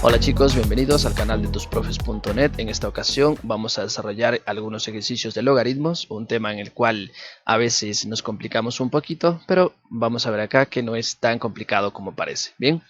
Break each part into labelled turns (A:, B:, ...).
A: Hola chicos, bienvenidos al canal de tusprofes.net. En esta ocasión vamos a desarrollar algunos ejercicios de logaritmos, un tema en el cual a veces nos complicamos un poquito, pero vamos a ver acá que no es tan complicado como parece. Bien,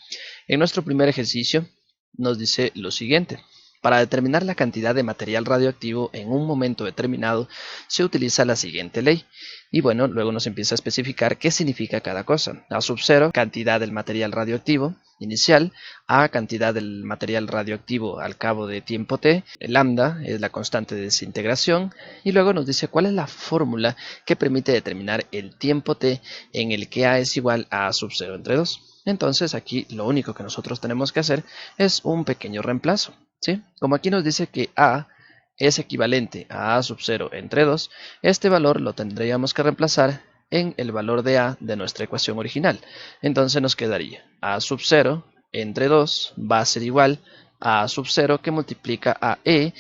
A: en nuestro primer ejercicio nos dice lo siguiente. Para determinar la cantidad de material radioactivo en un momento determinado se utiliza la siguiente ley. Y bueno, luego nos empieza a especificar qué significa cada cosa. A sub 0, cantidad del material radioactivo inicial. A, cantidad del material radioactivo al cabo de tiempo t. Lambda es la constante de desintegración. Y luego nos dice cuál es la fórmula que permite determinar el tiempo t en el que A es igual a sub 0 entre 2. Entonces aquí lo único que nosotros tenemos que hacer es un pequeño reemplazo, ¿sí? Como aquí nos dice que A es equivalente a A sub 0 entre 2, este valor lo tendríamos que reemplazar en el valor de A de nuestra ecuación original. Entonces nos quedaría A sub 0 entre 2 va a ser igual a A sub 0 que multiplica a E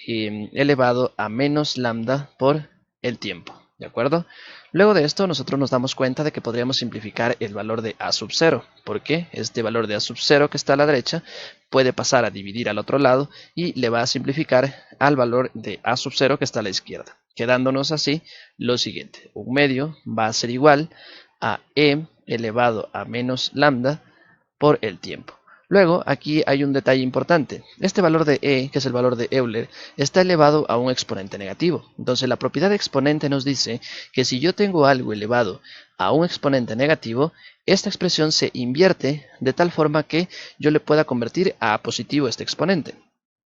A: elevado a menos lambda por el tiempo, ¿de acuerdo? Luego de esto nosotros nos damos cuenta de que podríamos simplificar el valor de A sub 0, porque este valor de A sub 0 que está a la derecha puede pasar a dividir al otro lado y le va a simplificar al valor de A sub 0 que está a la izquierda, quedándonos así lo siguiente: un medio va a ser igual a E elevado a menos lambda por el tiempo. Luego aquí hay un detalle importante. Este valor de E, que es el valor de Euler, está elevado a un exponente negativo. Entonces la propiedad de exponente nos dice que si yo tengo algo elevado a un exponente negativo, esta expresión se invierte de tal forma que yo le pueda convertir a positivo este exponente.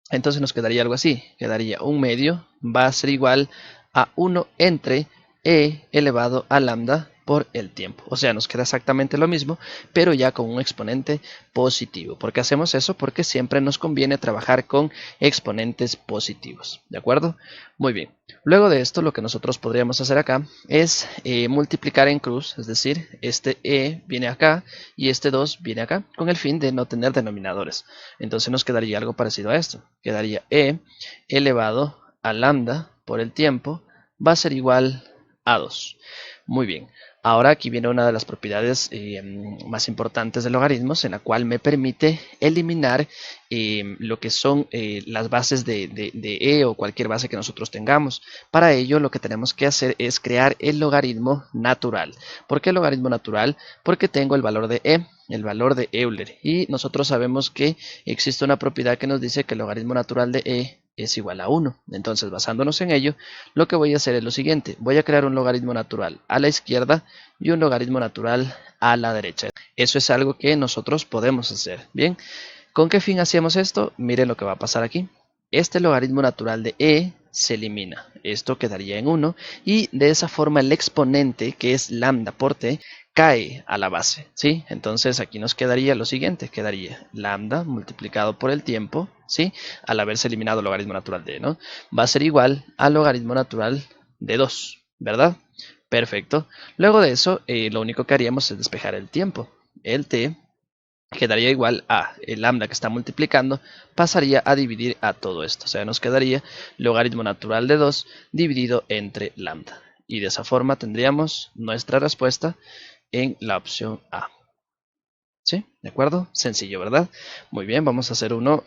A: Entonces nos quedaría algo así. Quedaría un medio va a ser igual a 1 entre E elevado a lambda por el tiempo. O sea, nos queda exactamente lo mismo, pero ya con un exponente positivo. ¿Por qué hacemos eso? Porque siempre nos conviene trabajar con exponentes positivos. ¿De acuerdo? Muy bien. Luego de esto, lo que nosotros podríamos hacer acá es multiplicar en cruz, es decir, este E viene acá y este 2 viene acá, con el fin de no tener denominadores. Entonces nos quedaría algo parecido a esto. Quedaría E elevado a lambda por el tiempo va a ser igual a 2. Muy bien. Ahora aquí viene una de las propiedades más importantes de logaritmos, en la cual me permite eliminar lo que son las bases de E o cualquier base que nosotros tengamos. Para ello lo que tenemos que hacer es crear el logaritmo natural. ¿Por qué el logaritmo natural? Porque tengo el valor de E, el valor de Euler, y nosotros sabemos que existe una propiedad que nos dice que el logaritmo natural de E es igual a 1. Entonces, basándonos en ello, lo que voy a hacer es lo siguiente: voy a crear un logaritmo natural a la izquierda y un logaritmo natural a la derecha. Eso es algo que nosotros podemos hacer. Bien, ¿con qué fin hacemos esto? Miren lo que va a pasar aquí. Este logaritmo natural de E se elimina. Esto quedaría en 1 y de esa forma el exponente, que es lambda por t, cae a la base, ¿sí? Entonces aquí nos quedaría lo siguiente: quedaría lambda multiplicado por el tiempo, ¿sí? Al haberse eliminado el logaritmo natural de E, ¿no? Va a ser igual al logaritmo natural de 2, ¿verdad? Perfecto. Luego de eso, lo único que haríamos es despejar el tiempo. El t quedaría igual a el lambda que está multiplicando, pasaría a dividir a todo esto. O sea, nos quedaría logaritmo natural de 2 dividido entre lambda. Y de esa forma tendríamos nuestra respuesta en la opción A. ¿Sí? ¿De acuerdo? Sencillo, ¿verdad? Muy bien, vamos a hacer uno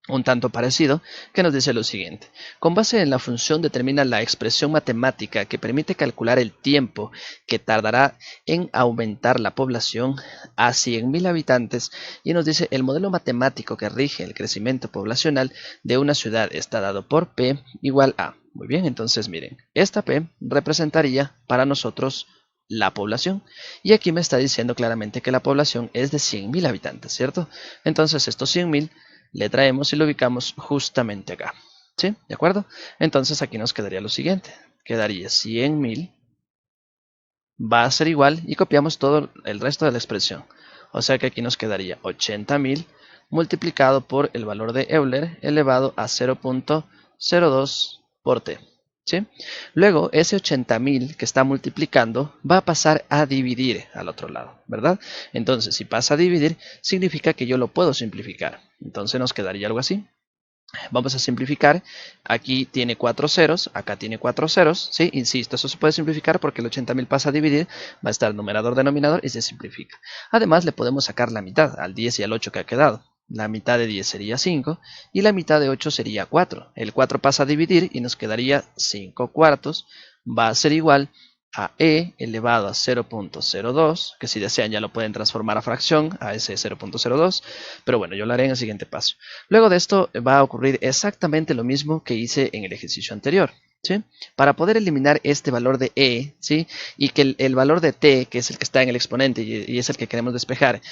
A: un tanto parecido, que nos dice lo siguiente: con base en la función determina la expresión matemática que permite calcular el tiempo que tardará en aumentar la población a 100.000 habitantes, y nos dice el modelo matemático que rige el crecimiento poblacional de una ciudad está dado por P igual a. Muy bien, entonces miren, esta P representaría para nosotros la población, y aquí me está diciendo claramente que la población es de 100.000 habitantes, ¿cierto? Entonces estos 100.000 le traemos y lo ubicamos justamente acá, ¿sí? ¿De acuerdo? Entonces aquí nos quedaría lo siguiente: quedaría 100.000 va a ser igual, y copiamos todo el resto de la expresión. O sea que aquí nos quedaría 80.000 multiplicado por el valor de Euler elevado a 0.02 por t, ¿sí? Luego ese 80.000 que está multiplicando va a pasar a dividir al otro lado, ¿verdad? Entonces si pasa a dividir significa que yo lo puedo simplificar. Entonces nos quedaría algo así. Vamos a simplificar. Aquí tiene 4 ceros, acá tiene 4 ceros, ¿sí? Insisto, eso se puede simplificar porque el 80.000 pasa a dividir, va a estar numerador, denominador y se simplifica. Además le podemos sacar la mitad, al 10 y al 8 que ha quedado. La mitad de 10 sería 5 y la mitad de 8 sería 4. El 4 pasa a dividir y nos quedaría 5 cuartos. Va a ser igual a e elevado a 0.02, que si desean ya lo pueden transformar a fracción, a ese 0.02, pero bueno, yo lo haré en el siguiente paso. Luego de esto va a ocurrir exactamente lo mismo que hice en el ejercicio anterior. ¿Sí? Para poder eliminar este valor de e, ¿sí? Y que el valor de t, que es el que está en el exponente y es el que queremos despejar,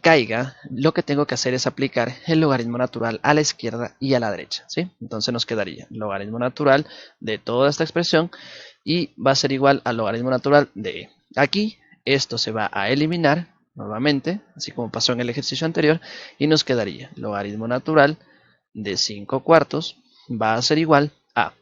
A: caiga, lo que tengo que hacer es aplicar el logaritmo natural a la izquierda y a la derecha, ¿sí? Entonces nos quedaría logaritmo natural de toda esta expresión y va a ser igual al logaritmo natural de e. Aquí esto se va a eliminar nuevamente, así como pasó en el ejercicio anterior, y nos quedaría logaritmo natural de 5 cuartos va a ser igual a...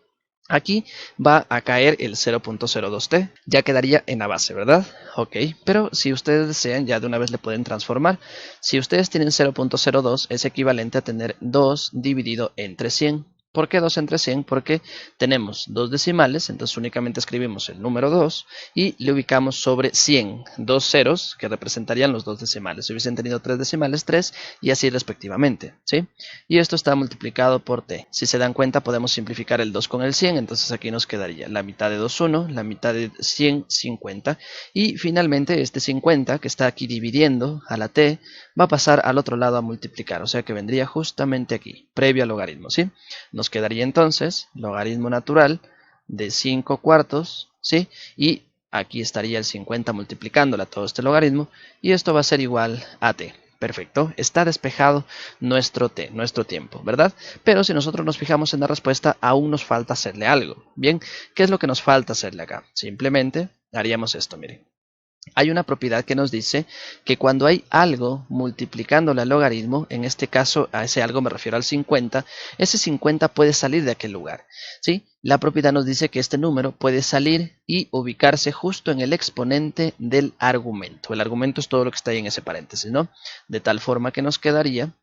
A: Aquí va a caer el 0.02t, ya quedaría en la base, ¿verdad? Ok, pero si ustedes desean, ya de una vez le pueden transformar. Si ustedes tienen 0.02, es equivalente a tener 2 dividido entre 100. ¿Por qué 2 entre 100? Porque tenemos dos decimales, entonces únicamente escribimos el número 2 y le ubicamos sobre 100, dos ceros que representarían los dos decimales. Si hubiesen tenido tres decimales, 3 y así respectivamente, ¿sí? Y esto está multiplicado por t. Si se dan cuenta, podemos simplificar el 2 con el 100, entonces aquí nos quedaría la mitad de 2, 1, la mitad de 100, 50, y finalmente este 50 que está aquí dividiendo a la t va a pasar al otro lado a multiplicar, o sea que vendría justamente aquí, previo al logaritmo, ¿sí? Nos quedaría entonces logaritmo natural de 5 cuartos, ¿sí? Y aquí estaría el 50 multiplicándola todo este logaritmo, y esto va a ser igual a t. Perfecto, está despejado nuestro t, nuestro tiempo, ¿verdad? Pero si nosotros nos fijamos en la respuesta, aún nos falta hacerle algo. Bien, ¿qué es lo que nos falta hacerle acá? Simplemente haríamos esto, miren. Hay una propiedad que nos dice que cuando hay algo multiplicándole al logaritmo, en este caso a ese algo me refiero al 50, ese 50 puede salir de aquel lugar, ¿sí? La propiedad nos dice que este número puede salir y ubicarse justo en el exponente del argumento. El argumento es todo lo que está ahí en ese paréntesis, ¿no? De tal forma que nos quedaría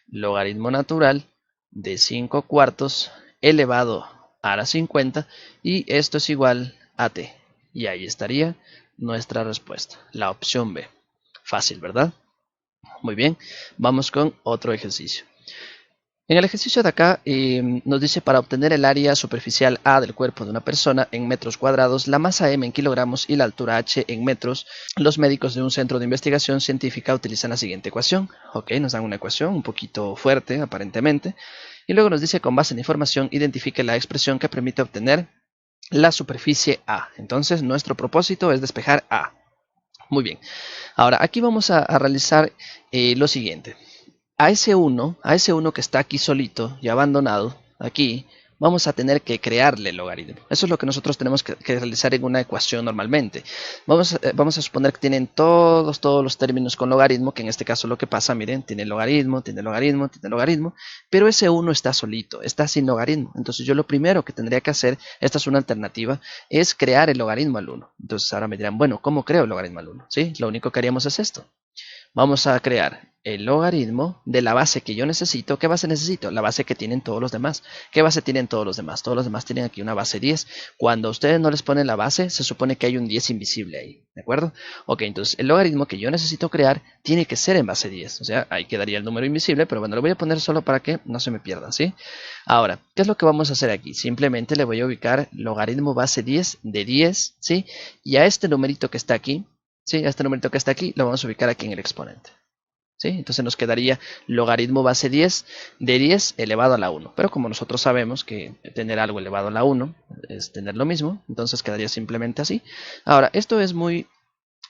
A: logaritmo natural de 5 cuartos elevado a la 50 y esto es igual a t. Y ahí estaría nuestra respuesta, la opción B. Fácil, ¿verdad? Muy bien, vamos con otro ejercicio. En el ejercicio de acá nos dice para obtener el área superficial A del cuerpo de una persona en metros cuadrados, la masa M en kilogramos y la altura H en metros, los médicos de un centro de investigación científica utilizan la siguiente ecuación. Ok, nos dan una ecuación un poquito fuerte aparentemente. Y luego nos dice con base en la información identifique la expresión que permite obtener la superficie A. Entonces nuestro propósito es despejar A. Muy bien. Ahora aquí vamos a realizar lo siguiente. A ese 1 que está aquí solito y abandonado, aquí, vamos a tener que crearle el logaritmo. Eso es lo que nosotros tenemos que realizar en una ecuación normalmente. Vamos a suponer que tienen todos los términos con logaritmo, que en este caso lo que pasa, miren, tiene logaritmo, tiene logaritmo, tiene logaritmo, pero ese 1 está solito, está sin logaritmo. Entonces yo lo primero que tendría que hacer, esta es una alternativa, es crear el logaritmo al 1. Entonces ahora me dirán, bueno, ¿cómo creo el logaritmo al 1? ¿Sí? Lo único que haríamos es esto. Vamos a crear el logaritmo de la base que yo necesito. ¿Qué base necesito? La base que tienen todos los demás. ¿Qué base tienen todos los demás? Todos los demás tienen aquí una base 10. Cuando ustedes no les ponen la base, se supone que hay un 10 invisible ahí. ¿De acuerdo? Ok, entonces el logaritmo que yo necesito crear tiene que ser en base 10. O sea, ahí quedaría el número invisible, pero bueno, lo voy a poner solo para que no se me pierda, ¿sí? Ahora, ¿qué es lo que vamos a hacer aquí? Simplemente le voy a ubicar logaritmo base 10 de 10, ¿sí? Y a este numerito que está aquí, ¿sí? A este numerito que está aquí lo vamos a ubicar aquí en el exponente, ¿sí? Entonces nos quedaría logaritmo base 10 de 10 elevado a la 1. Pero como nosotros sabemos que tener algo elevado a la 1 es tener lo mismo, entonces quedaría simplemente así. Ahora, esto es muy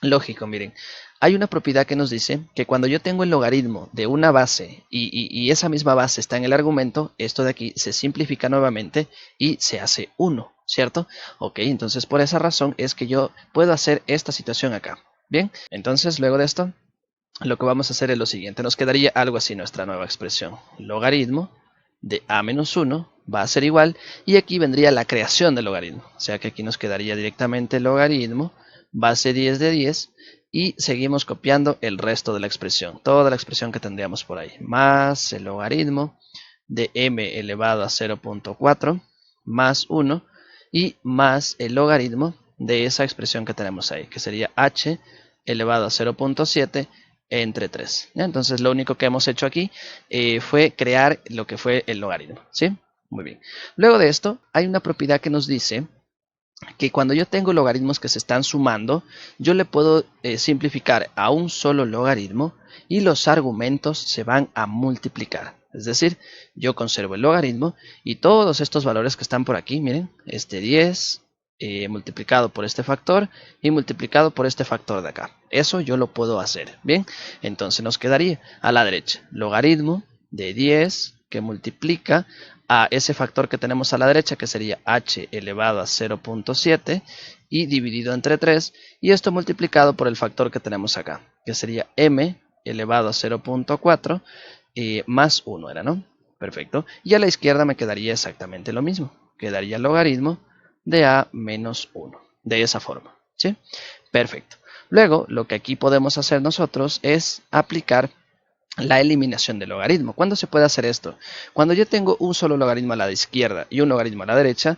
A: lógico, miren. Hay una propiedad que nos dice que cuando yo tengo el logaritmo de una base y esa misma base está en el argumento, esto de aquí se simplifica nuevamente y se hace 1, ¿cierto? Ok, entonces por esa razón es que yo puedo hacer esta situación acá. Bien, entonces luego de esto, lo que vamos a hacer es lo siguiente. Nos quedaría algo así nuestra nueva expresión. Logaritmo de a menos 1 va a ser igual, y aquí vendría la creación del logaritmo. O sea que aquí nos quedaría directamente logaritmo base 10 de 10 y seguimos copiando el resto de la expresión. Toda la expresión que tendríamos por ahí. Más el logaritmo de m elevado a 0.4 más 1 y más el logaritmo de esa expresión que tenemos ahí, que sería h elevado a 0.7 entre 3. ¿Ya? Entonces lo único que hemos hecho aquí fue crear lo que fue el logaritmo, ¿sí? Muy bien. Luego de esto hay una propiedad que nos dice que cuando yo tengo logaritmos que se están sumando, yo le puedo simplificar a un solo logaritmo y los argumentos se van a multiplicar. Es decir, yo conservo el logaritmo y todos estos valores que están por aquí, miren, este 10 multiplicado por este factor y multiplicado por este factor de acá. Eso yo lo puedo hacer. Bien, entonces nos quedaría a la derecha logaritmo de 10 que multiplica a ese factor que tenemos a la derecha, que sería h elevado a 0.7 y dividido entre 3, y esto multiplicado por el factor que tenemos acá, que sería m elevado a 0.4 más 1 era, ¿no? Perfecto. Y a la izquierda me quedaría exactamente lo mismo. Quedaría el logaritmo de a menos 1, de esa forma, ¿sí? Perfecto. Luego, lo que aquí podemos hacer nosotros es aplicar la eliminación del logaritmo. ¿Cuándo se puede hacer esto? Cuando yo tengo un solo logaritmo a la izquierda y un logaritmo a la derecha,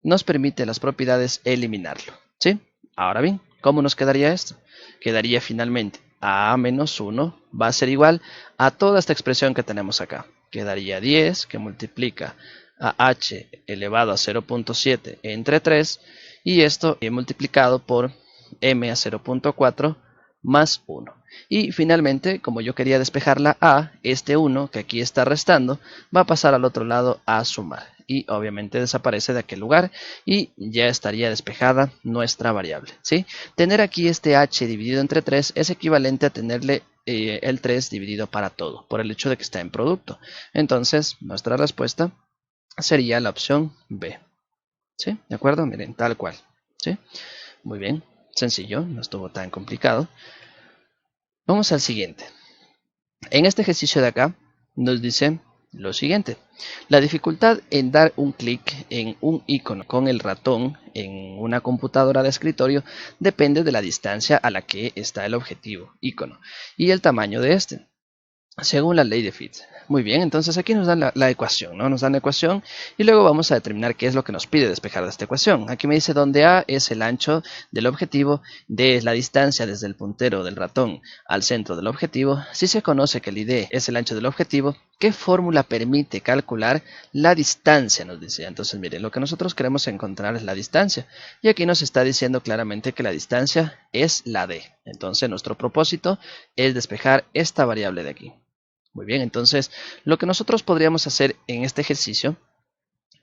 A: nos permite las propiedades eliminarlo, ¿sí? Ahora bien, ¿cómo nos quedaría esto? Quedaría finalmente a menos 1 va a ser igual a toda esta expresión que tenemos acá. Quedaría 10 que multiplica a h elevado a 0.7 entre 3 y esto multiplicado por m a 0.4 más 1. Y finalmente, como yo quería despejar la a, este 1 que aquí está restando va a pasar al otro lado a sumar. Y obviamente desaparece de aquel lugar y ya estaría despejada nuestra variable, ¿sí? Tener aquí este h dividido entre 3 es equivalente a tenerle el 3 dividido para todo, por el hecho de que está en producto. Entonces, nuestra respuesta sería la opción B, ¿sí? ¿De acuerdo? Miren, tal cual, ¿sí? Muy bien, sencillo, no estuvo tan complicado. Vamos al siguiente. En este ejercicio de acá nos dice lo siguiente. La dificultad en dar un clic en un icono con el ratón en una computadora de escritorio depende de la distancia a la que está el objetivo, icono, y el tamaño de este, según la ley de Fitt. Muy bien, entonces aquí nos dan la ecuación, ¿no? Nos dan la ecuación y luego vamos a determinar qué es lo que nos pide despejar de esta ecuación. Aquí me dice donde A es el ancho del objetivo, D es la distancia desde el puntero del ratón al centro del objetivo. Si se conoce que el ID es el ancho del objetivo, ¿qué fórmula permite calcular la distancia? Nos dice. Entonces, miren, lo que nosotros queremos encontrar es la distancia. Y aquí nos está diciendo claramente que la distancia es la D. Entonces, nuestro propósito es despejar esta variable de aquí. Muy bien, entonces lo que nosotros podríamos hacer en este ejercicio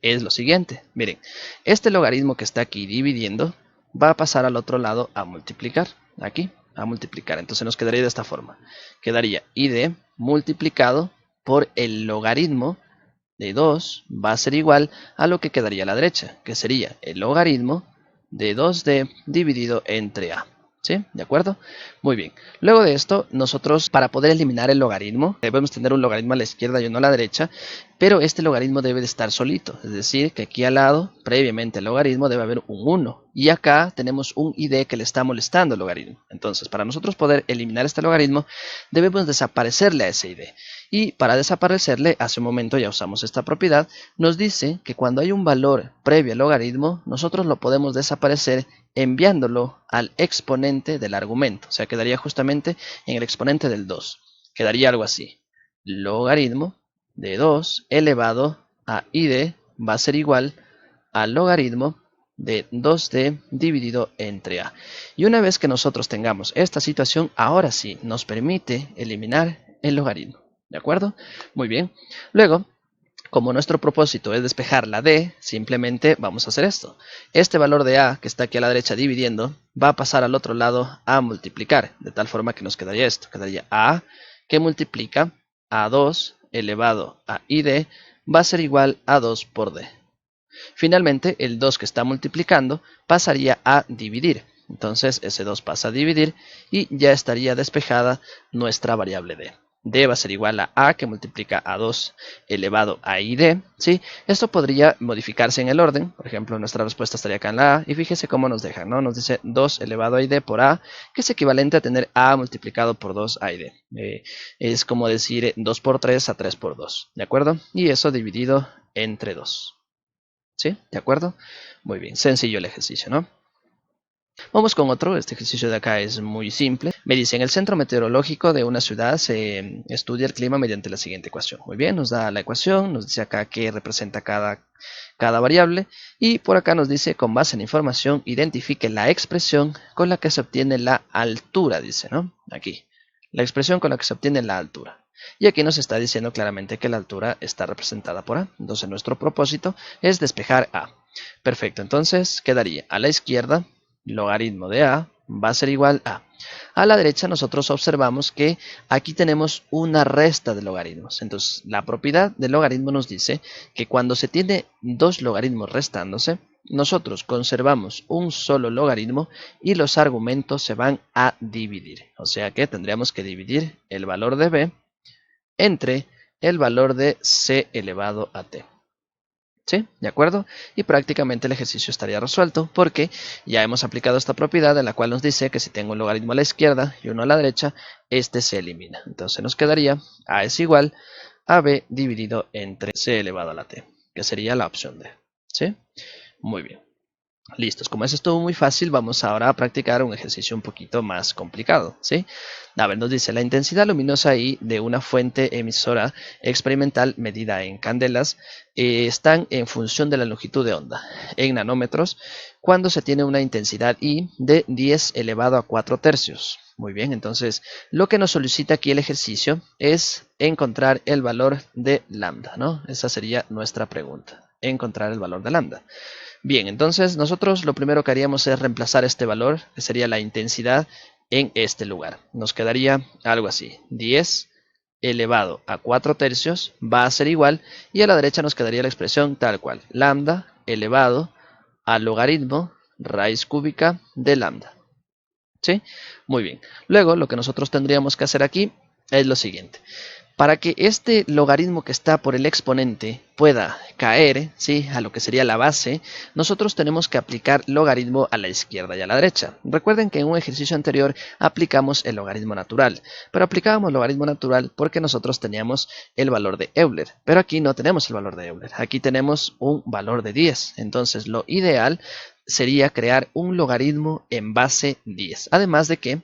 A: es lo siguiente. Miren, este logaritmo que está aquí dividiendo va a pasar al otro lado a multiplicar. Aquí, a multiplicar. Entonces nos quedaría de esta forma. Quedaría ID multiplicado por el logaritmo de 2 va a ser igual a lo que quedaría a la derecha, que sería el logaritmo de 2D dividido entre A. ¿Sí? ¿De acuerdo? Muy bien. Luego de esto, nosotros para poder eliminar el logaritmo, debemos tener un logaritmo a la izquierda y uno a la derecha, pero este logaritmo debe de estar solito. Es decir, que aquí al lado, previamente al logaritmo, debe haber un 1. Y acá tenemos un ID que le está molestando el logaritmo. Entonces, para nosotros poder eliminar este logaritmo, debemos desaparecerle a ese ID. Y para desaparecerle, hace un momento ya usamos esta propiedad, nos dice que cuando hay un valor previo al logaritmo, nosotros lo podemos desaparecer enviándolo al exponente del argumento. O sea, quedaría justamente en el exponente del 2. Quedaría algo así. Logaritmo de 2 elevado a ID va a ser igual al logaritmo de 2D dividido entre A. Y una vez que nosotros tengamos esta situación, ahora sí nos permite eliminar el logaritmo. ¿De acuerdo? Muy bien. Luego, como nuestro propósito es despejar la D, simplemente vamos a hacer esto. Este valor de A, que está aquí a la derecha dividiendo, va a pasar al otro lado a multiplicar, de tal forma que nos quedaría esto. Quedaría A que multiplica a 2 elevado a ID va a ser igual a 2 por D. Finalmente, el 2 que está multiplicando pasaría a dividir. Entonces, ese 2 pasa a dividir y ya estaría despejada nuestra variable D. D va a ser igual a que multiplica a 2 elevado a ID, ¿sí? Esto podría modificarse en el orden. Por ejemplo, nuestra respuesta estaría acá en la A. Y fíjese cómo nos deja, ¿no? Nos dice 2 elevado a ID por A, que es equivalente a tener A multiplicado por 2 a ID. Es como decir 2 por 3 a 3 por 2, ¿de acuerdo? Y eso dividido entre 2. ¿Sí? ¿De acuerdo? Muy bien, sencillo el ejercicio, ¿no? Vamos con otro. Este ejercicio de acá es muy simple. Me dice, en el centro meteorológico de una ciudad se estudia el clima mediante la siguiente ecuación. Muy bien, nos da la ecuación, nos dice acá qué representa cada variable, y por acá nos dice, con base en la información, identifique la expresión con la que se obtiene la altura, dice, ¿no? Aquí, la expresión con la que se obtiene la altura. Y aquí nos está diciendo claramente que la altura está representada por A. Entonces nuestro propósito es despejar A. Perfecto, entonces quedaría a la izquierda, logaritmo de A va a ser igual a... A la derecha nosotros observamos que aquí tenemos una resta de logaritmos. Entonces la propiedad del logaritmo nos dice que cuando se tiene dos logaritmos restándose, nosotros conservamos un solo logaritmo y los argumentos se van a dividir. O sea que tendríamos que dividir el valor de b entre el valor de c elevado a t. ¿Sí? ¿De acuerdo? Y prácticamente el ejercicio estaría resuelto porque ya hemos aplicado esta propiedad en la cual nos dice que si tengo un logaritmo a la izquierda y uno a la derecha, este se elimina. Entonces nos quedaría a es igual a b dividido entre c elevado a la t, que sería la opción D. ¿Sí? Muy bien. Listos, como eso estuvo muy fácil, vamos ahora a practicar un ejercicio un poquito más complicado, ¿sí? A ver, nos dice, la intensidad luminosa I de una fuente emisora experimental medida en candelas están en función de la longitud de onda, en nanómetros, cuando se tiene una intensidad I de 10 elevado a 4 tercios. Muy bien, entonces lo que nos solicita aquí el ejercicio es encontrar el valor de lambda, ¿no? Esa sería nuestra pregunta, encontrar el valor de lambda. Bien, entonces nosotros lo primero que haríamos es reemplazar este valor, que sería la intensidad, en este lugar. Nos quedaría algo así, 10 elevado a 4 tercios va a ser igual, y a la derecha nos quedaría la expresión tal cual, lambda elevado al logaritmo raíz cúbica de lambda. ¿Sí? Muy bien. Luego lo que nosotros tendríamos que hacer aquí es lo siguiente. Para que este logaritmo que está por el exponente pueda caer, ¿sí?, a lo que sería la base, nosotros tenemos que aplicar logaritmo a la izquierda y a la derecha. Recuerden que en un ejercicio anterior aplicamos el logaritmo natural, pero aplicábamos logaritmo natural porque nosotros teníamos el valor de Euler, pero aquí no tenemos el valor de Euler, aquí tenemos un valor de 10. Entonces lo ideal sería crear un logaritmo en base 10, además de que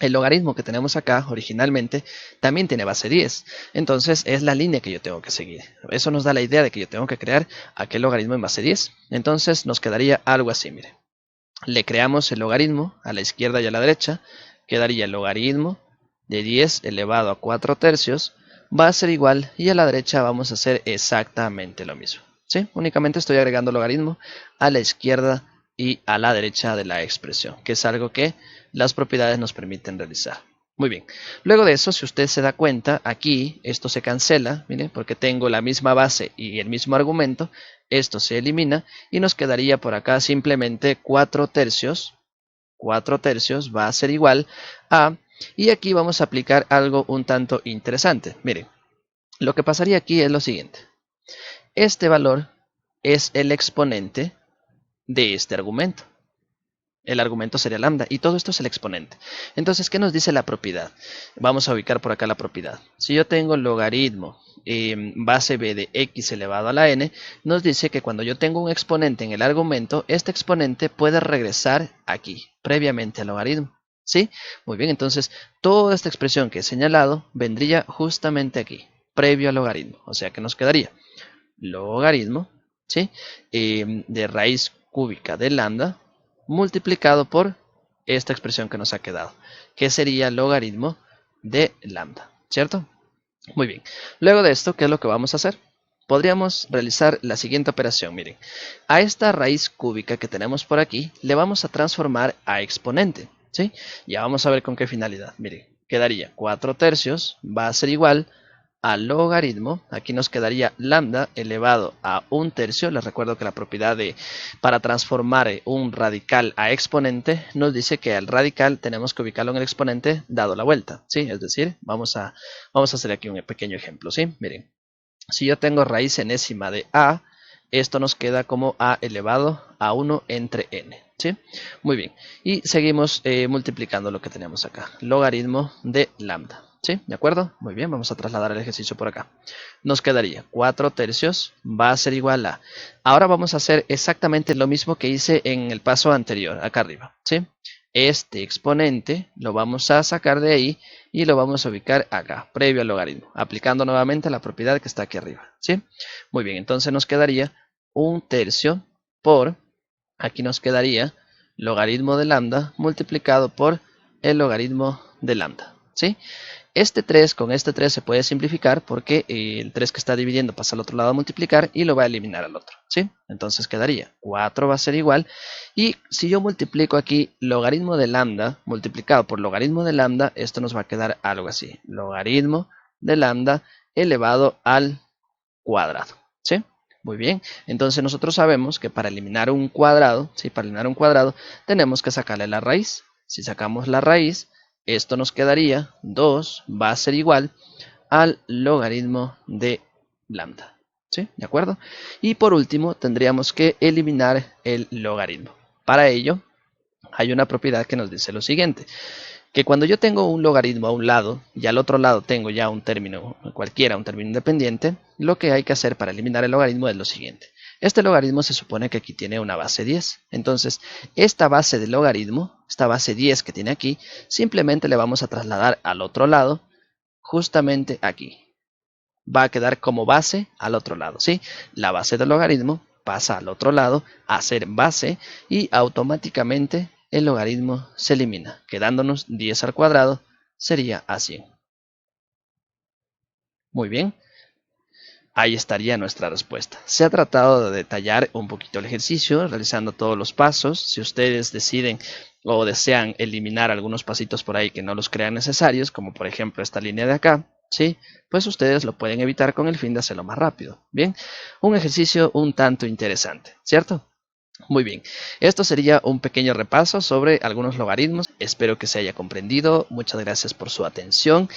A: el logaritmo que tenemos acá originalmente también tiene base 10. Entonces es la línea que yo tengo que seguir. Eso nos da la idea de que yo tengo que crear aquel logaritmo en base 10. Entonces nos quedaría algo así, mire. Le creamos el logaritmo a la izquierda y a la derecha. Quedaría el logaritmo de 10 elevado a 4 tercios. Va a ser igual, y a la derecha vamos a hacer exactamente lo mismo. ¿Sí? Únicamente estoy agregando logaritmo a la izquierda y a la derecha de la expresión, que es algo que las propiedades nos permiten realizar. Muy bien, luego de eso, si usted se da cuenta, aquí esto se cancela, mire, porque tengo la misma base y el mismo argumento, esto se elimina y nos quedaría por acá simplemente 4 tercios. 4 tercios va a ser igual a, y aquí vamos a aplicar algo un tanto interesante. Miren, lo que pasaría aquí es lo siguiente. Este valor es el exponente de este argumento. El argumento sería lambda y todo esto es el exponente. Entonces, ¿qué nos dice la propiedad? Vamos a ubicar por acá la propiedad. Si yo tengo logaritmo base b de x elevado a la n, nos dice que cuando yo tengo un exponente en el argumento, este exponente puede regresar aquí, previamente al logaritmo. ¿Sí? Muy bien, entonces toda esta expresión que he señalado vendría justamente aquí, previo al logaritmo. O sea que nos quedaría logaritmo, ¿sí?, de raíz cúbica de lambda multiplicado por esta expresión que nos ha quedado, que sería logaritmo de lambda, ¿cierto? Muy bien. Luego de esto, ¿qué es lo que vamos a hacer? Podríamos realizar la siguiente operación. Miren, a esta raíz cúbica que tenemos por aquí, le vamos a transformar a exponente, ¿sí? Ya vamos a ver con qué finalidad. Miren, quedaría 4 tercios, va a ser igual al logaritmo, aquí nos quedaría lambda elevado a 1 tercio. Les recuerdo que la propiedad de para transformar un radical a exponente nos dice que al radical tenemos que ubicarlo en el exponente dado la vuelta, ¿sí? Es decir, vamos a hacer aquí un pequeño ejemplo, ¿sí? Miren, si yo tengo raíz enésima de a, esto nos queda como a elevado a 1 entre n, ¿sí? Muy bien, y seguimos multiplicando lo que tenemos acá, logaritmo de lambda. ¿Sí? ¿De acuerdo? Muy bien, vamos a trasladar el ejercicio por acá. Nos quedaría 4 tercios va a ser igual a... Ahora vamos a hacer exactamente lo mismo que hice en el paso anterior, acá arriba, ¿sí? Este exponente lo vamos a sacar de ahí y lo vamos a ubicar acá, previo al logaritmo, aplicando nuevamente la propiedad que está aquí arriba, ¿sí? Muy bien, entonces nos quedaría 1/3 por, aquí nos quedaría logaritmo de lambda multiplicado por el logaritmo de lambda, ¿sí? Este 3 con este 3 se puede simplificar porque el 3 que está dividiendo pasa al otro lado a multiplicar y lo va a eliminar al otro, ¿sí? Entonces quedaría 4 va a ser igual. Y si yo multiplico aquí logaritmo de lambda multiplicado por logaritmo de lambda, esto nos va a quedar algo así. Logaritmo de lambda elevado al cuadrado, ¿sí? Muy bien, entonces nosotros sabemos que para eliminar un cuadrado, ¿sí? Para eliminar un cuadrado tenemos que sacarle la raíz. Si sacamos la raíz, esto nos quedaría 2 va a ser igual al logaritmo de lambda, ¿sí? ¿De acuerdo? Y por último tendríamos que eliminar el logaritmo. Para ello hay una propiedad que nos dice lo siguiente, que cuando yo tengo un logaritmo a un lado y al otro lado tengo ya un término cualquiera, un término independiente, lo que hay que hacer para eliminar el logaritmo es lo siguiente. Este logaritmo se supone que aquí tiene una base 10. Entonces, esta base del logaritmo, esta base 10 que tiene aquí, simplemente le vamos a trasladar al otro lado, justamente aquí. Va a quedar como base al otro lado, ¿sí? La base del logaritmo pasa al otro lado a ser base y automáticamente el logaritmo se elimina, quedándonos 10 al cuadrado sería a 100. Muy bien, ahí estaría nuestra respuesta. Se ha tratado de detallar un poquito el ejercicio, realizando todos los pasos. Si ustedes deciden o desean eliminar algunos pasitos por ahí que no los crean necesarios, como por ejemplo esta línea de acá, ¿sí? Pues ustedes lo pueden evitar con el fin de hacerlo más rápido. Bien, un ejercicio un tanto interesante, ¿cierto? Muy bien, esto sería un pequeño repaso sobre algunos logaritmos. Espero que se haya comprendido. Muchas gracias por su atención.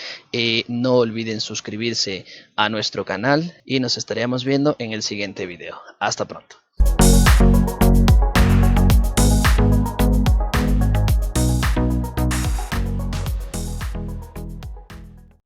A: No olviden suscribirse a nuestro canal y nos estaremos viendo en el siguiente video. Hasta pronto.